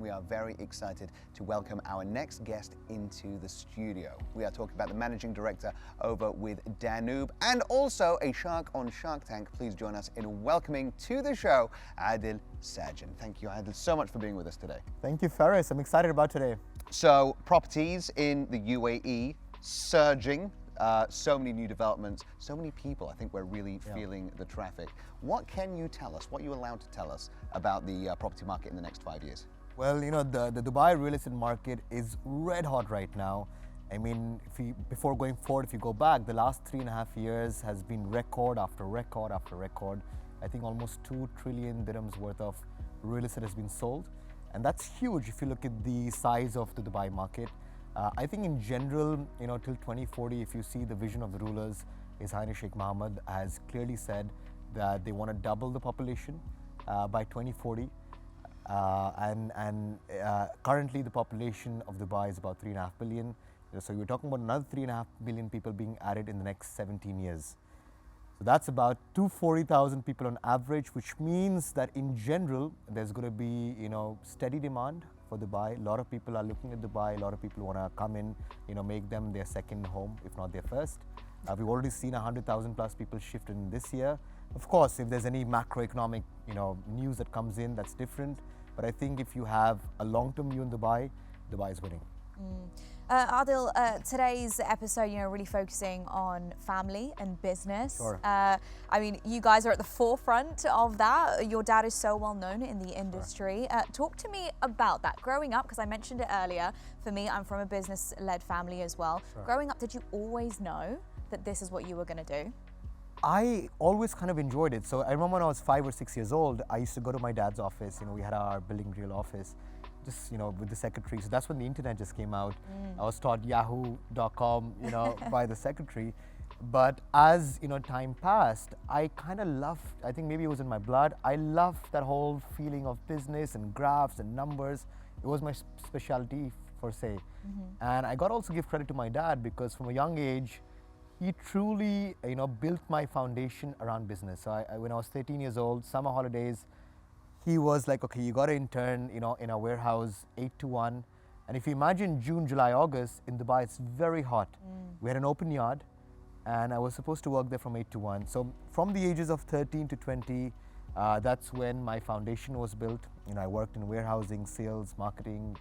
we are very excited to welcome our next guest into the studio. We are talking about the managing director over with Danube and also a shark on Shark Tank. Please join us in welcoming to the show Adel Sajan. Thank you, Adel, so much for being with us today. Thank you, Faris. I'm excited about today. So, properties in the UAE surging. So many new developments, so many people. I think we're really feeling the traffic. What can you tell us? What are you allowed to tell us about the property market in the next 5 years? Well, you know, the Dubai real estate market is red hot right now. I mean, before going forward, if you go back, the last 3.5 years has been record after record after record. I think almost 2 trillion dirhams worth of real estate has been sold. And that's huge if you look at the size of the Dubai market. I think in general, you know, till 2040, if you see the vision of the rulers, His Highness Sheikh Mohammed has clearly said that they want to double the population by 2040. Currently the population of Dubai is about 3.5 billion. So you're talking about another 3.5 billion people being added in the next 17 years. So that's about 240,000 people on average, which means that in general, there's going to be, you know, steady demand for Dubai. A lot of people are looking at Dubai. A lot of people want to come in, you know, make them their second home, if not their first. We've already seen 100,000 plus people shift in this year. Of course, if there's any macroeconomic, you know, news that comes in, that's different. But I think if you have a long-term view in Dubai, Dubai is winning. Adel, today's episode, you know, really focusing on family and business. Sure. I mean, you guys are at the forefront of that. Your dad is so well known in the industry. Sure. Talk to me about that. Growing up, because I mentioned it earlier, for me, I'm from a business-led family as well. Sure. Growing up, did you always know that this is what you were going to do? I always kind of enjoyed it. So I remember when I was 5 or 6 years old, I used to go to my dad's office. You know, we had our building real office, just, you know, with the secretary. So that's when the internet just came out. I was taught yahoo.com, you know, by the secretary. But as, you know, time passed, I kind of loved, I think maybe it was in my blood, I loved that whole feeling of business and graphs and numbers. It was my specialty, per se. And I got also give credit to my dad because from a young age, he truly, you know, built my foundation around business. So when I was 13 years old, summer holidays, he was like, okay, you got to intern, you know, in a warehouse 8 to 1. And if you imagine June, July, August in Dubai, it's very hot. We had an open yard and I was supposed to work there from 8 to 1. So from the ages of 13 to 20, that's when my foundation was built. You know, I worked in warehousing, sales, marketing,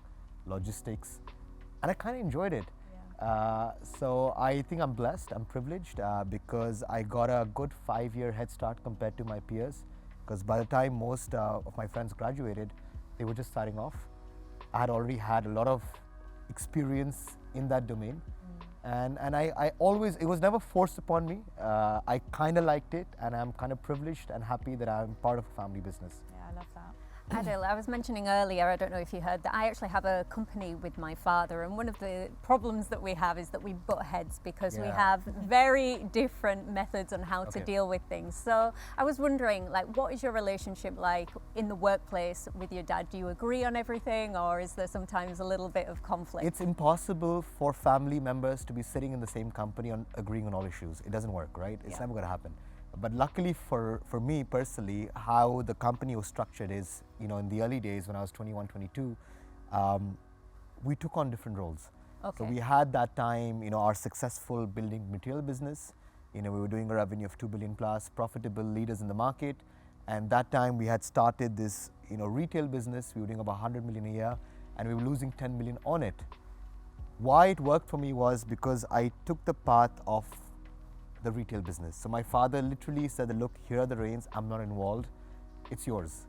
logistics, and I kind of enjoyed it. So I think I'm blessed, I'm privileged because I got a good 5-year head start compared to my peers. Because by the time most of my friends graduated, they were just starting off. I had already had a lot of experience in that domain. And I always, it was never forced upon me. I kind of liked it and I'm kind of privileged and happy that I'm part of a family business. Yeah, I love that. Adel, I was mentioning earlier, I don't know if you heard, that I actually have a company with my father, and one of the problems that we have is that we butt heads because we have very different methods on how to deal with things. So I was wondering, like, what is your relationship like in the workplace with your dad? Do you agree on everything, or is there sometimes a little bit of conflict? It's impossible for family members to be sitting in the same company on agreeing on all issues. It doesn't work, right? It's never going to happen. But luckily for me personally, how the company was structured is, you know, in the early days when I was 21, 22, we took on different roles. So we had that time, you know, our successful building material business. You know, we were doing a revenue of 2 billion plus, profitable leaders in the market. And that time we had started this, you know, retail business. We were doing about 100 million a year and we were losing 10 million on it. Why it worked for me was because I took the path of the retail business. So my father literally said, look, here are the reins, I'm not involved, it's yours.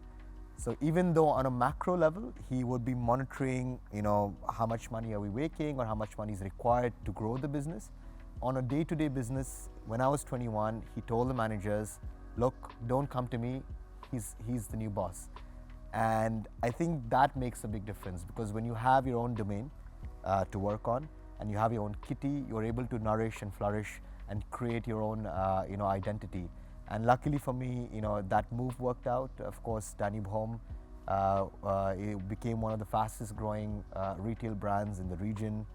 So even though on a macro level, he would be monitoring, you know, how much money are we making or how much money is required to grow the business. On a day-to-day business, when I was 21, he told the managers, look, don't come to me, he's the new boss. And I think that makes a big difference because when you have your own domain to work on and you have your own kitty, you're able to nourish and flourish and create your own, you know, identity. And luckily for me, you know, that move worked out. Of course, Danube Home it became one of the fastest growing retail brands in the region.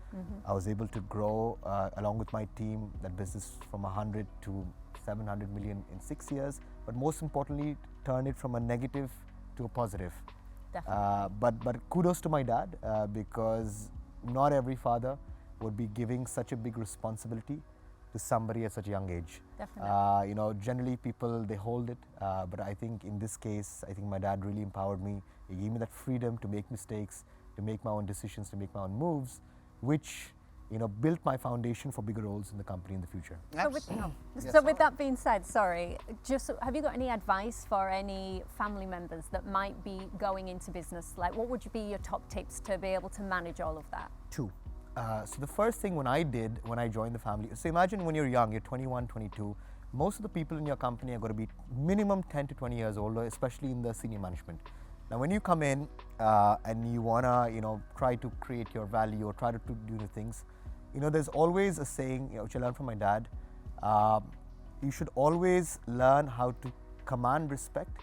I was able to grow along with my team that business from 100 to 700 million in 6 years. But most importantly, turn it from a negative to a positive. Definitely. But kudos to my dad because not every father would be giving such a big responsibility to somebody at such a young age. Definitely. You know, generally people, they hold it, but I think in this case, I think my dad really empowered me. He gave me that freedom to make mistakes, to make my own decisions, to make my own moves, which, you know, built my foundation for bigger roles in the company in the future. So with that being said, sorry, just have you got any advice for any family members that might be going into business? Like, what would be your top tips to be able to manage all of that? Two. So the first thing when I joined the family, so imagine when you're young, you're 21, 22, most of the people in your company are going to be minimum 10 to 20 years older, especially in the senior management. Now, when you come in and you want to, you know, try to create your value or try to do the things, you know, there's always a saying, you know, which I learned from my dad, you should always learn how to command respect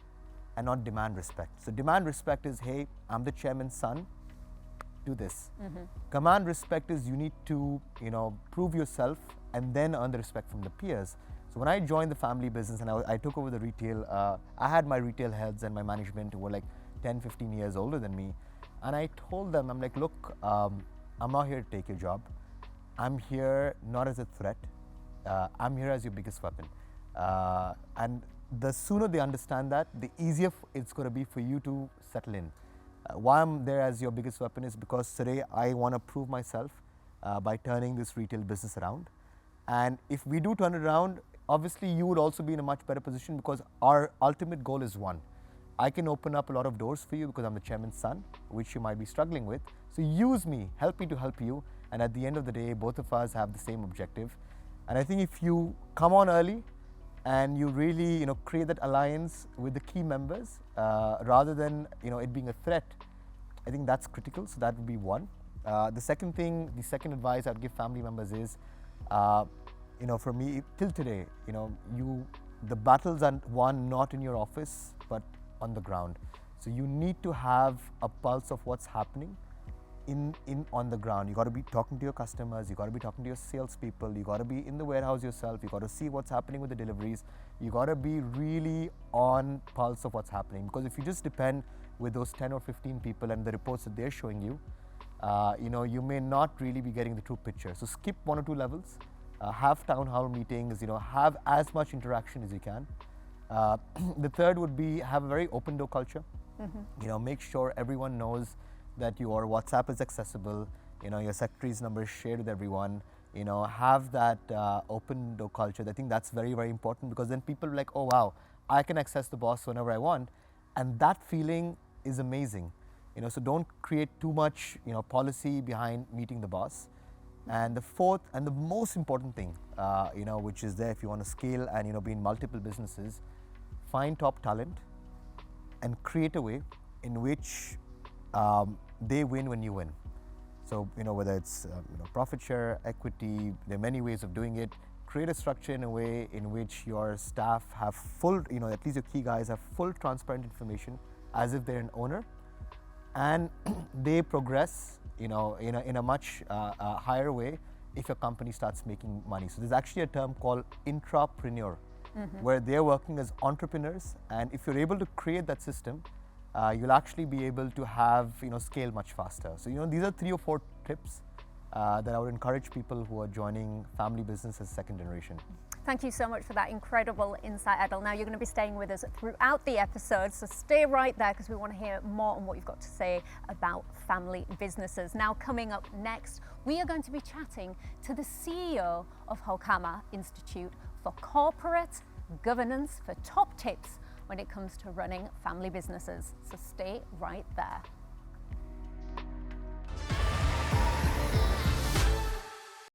and not demand respect. So demand respect is, hey, I'm the chairman's son, do this. Command respect is you need to, you know, prove yourself and then earn the respect from the peers. So when I joined the family business and I took over the retail, I had my retail heads and my management who were like 10, 15 years older than me. And I told them, I'm like, look, I'm not here to take your job. I'm here not as a threat. I'm here as your biggest weapon. And the sooner they understand that, the easier it's going to be for you to settle in. Why I'm there as your biggest weapon is because today I want to prove myself by turning this retail business around. And if we do turn it around, obviously you would also be in a much better position because our ultimate goal is one. I can open up a lot of doors for you because I'm the chairman's son, which you might be struggling with. So use me, help me to help you. And at the end of the day, both of us have the same objective. And I think if you come on early and you really, you know, create that alliance with the key members, rather than, you know, it being a threat, I think that's critical. So that would be one. The second advice I'd give family members is, you know, for me till today, you know, the battles are won not in your office but on the ground. So you need to have a pulse of what's happening on the ground. You got to be talking to your customers, you got to be talking to your salespeople, you got to be in the warehouse yourself, you got to see what's happening with the deliveries, you got to be really on pulse of what's happening. Because if you just depend with those 10 or 15 people and the reports that they're showing you, you know, you may not really be getting the true picture. So skip 1 or 2 levels, have town hall meetings, you know, have as much interaction as you can. The third would be have a very open door culture. You know, make sure everyone knows that your WhatsApp is accessible, you know, your secretary's number is shared with everyone, you know, have that open door culture. I think that's very, very important because then people are like, oh wow, I can access the boss whenever I want. And that feeling is amazing, you know, so don't create too much, you know, policy behind meeting the boss. And the fourth and the most important thing, you know, which is there if you want to scale and, you know, be in multiple businesses, find top talent and create a way in which they win when you win. So, you know, whether it's you know, profit share, equity, there are many ways of doing it. Create a structure in a way in which your staff have full, you know, at least your key guys have full transparent information as if they're an owner, and they progress, you know, in a much higher way if your company starts making money. So there's actually a term called intrapreneur, where they're working as entrepreneurs, and if you're able to create that system, you'll actually be able to have, you know, scale much faster. So, you know, these are 3 or 4 tips that I would encourage people who are joining family business as second generation. Thank you so much for that incredible insight, Adel. Now, you're going to be staying with us throughout the episode, so stay right there because we want to hear more on what you've got to say about family businesses. Now, coming up next, we are going to be chatting to the CEO of Hokama Institute for Corporate Governance for top tips when it comes to running family businesses. So stay right there.